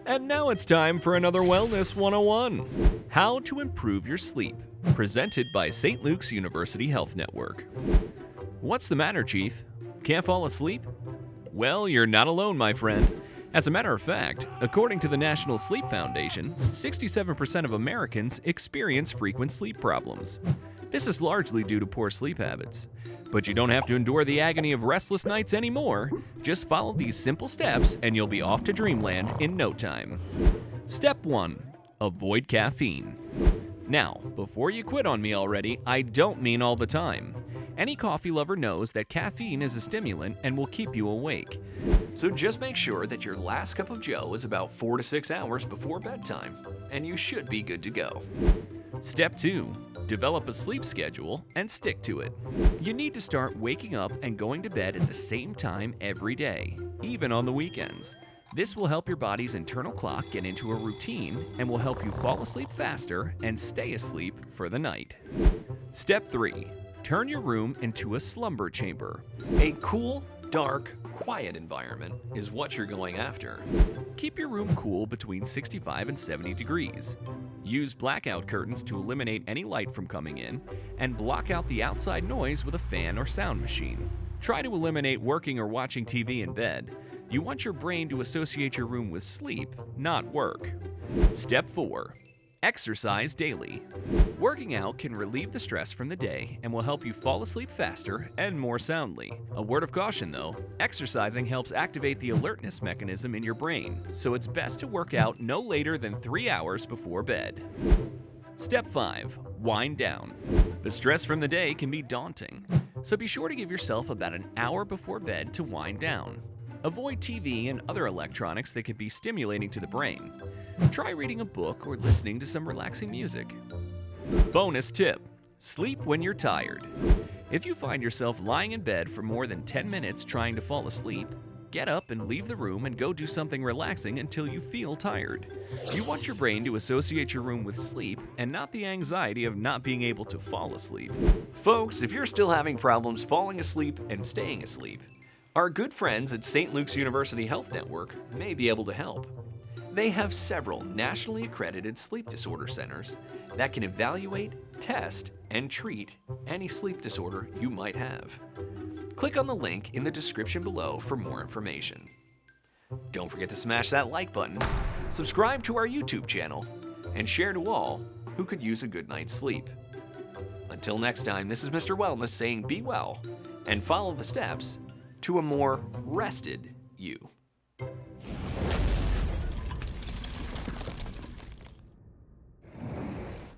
And now it's time for another Wellness 101. How to improve your sleep. Presented by St. Luke's University Health Network. What's the matter, Chief? Can't fall asleep? Well, you're not alone, my friend. As a matter of fact, according to the National Sleep Foundation, 67% of Americans experience frequent sleep problems. This is largely due to poor sleep habits. But you don't have to endure the agony of restless nights anymore. Just follow these simple steps and you'll be off to dreamland in no time. Step 1. Avoid caffeine. Now, before you quit on me already, I don't mean all the time. Any coffee lover knows that caffeine is a stimulant and will keep you awake. So just make sure that your last cup of joe is about 4 to 6 hours before bedtime, and you should be good to go. Step 2. Develop a sleep schedule and stick to it. You need to start waking up and going to bed at the same time every day, even on the weekends. This will help your body's internal clock get into a routine and will help you fall asleep faster and stay asleep for the night. Step 3. Turn your room into a slumber chamber. A cool, dark, quiet environment is what you're going after. Keep your room cool between 65 and 70 degrees. Use blackout curtains to eliminate any light from coming in, and block out the outside noise with a fan or sound machine. Try to eliminate working or watching TV in bed. You want your brain to associate your room with sleep, not work. Step 4. Exercise daily. Working out can relieve the stress from the day and will help you fall asleep faster and more soundly. A word of caution though, exercising helps activate the alertness mechanism in your brain, so it's best to work out no later than 3 hours before bed. Step 5. Wind down. The stress from the day can be daunting, so be sure to give yourself about an hour before bed to wind down. Avoid TV and other electronics that can be stimulating to the brain. Try reading a book or listening to some relaxing music. Bonus tip: sleep when you're tired. If you find yourself lying in bed for more than 10 minutes trying to fall asleep, get up and leave the room and go do something relaxing until you feel tired. You want your brain to associate your room with sleep and not the anxiety of not being able to fall asleep. Folks, if you're still having problems falling asleep and staying asleep, our good friends at St. Luke's University Health Network may be able to help. They have several nationally accredited sleep disorder centers that can evaluate, test, and treat any sleep disorder you might have. Click on the link in the description below for more information. Don't forget to smash that like button, subscribe to our YouTube channel, and share to all who could use a good night's sleep. Until next time, this is Mr. Wellness saying be well and follow the steps to a more rested you.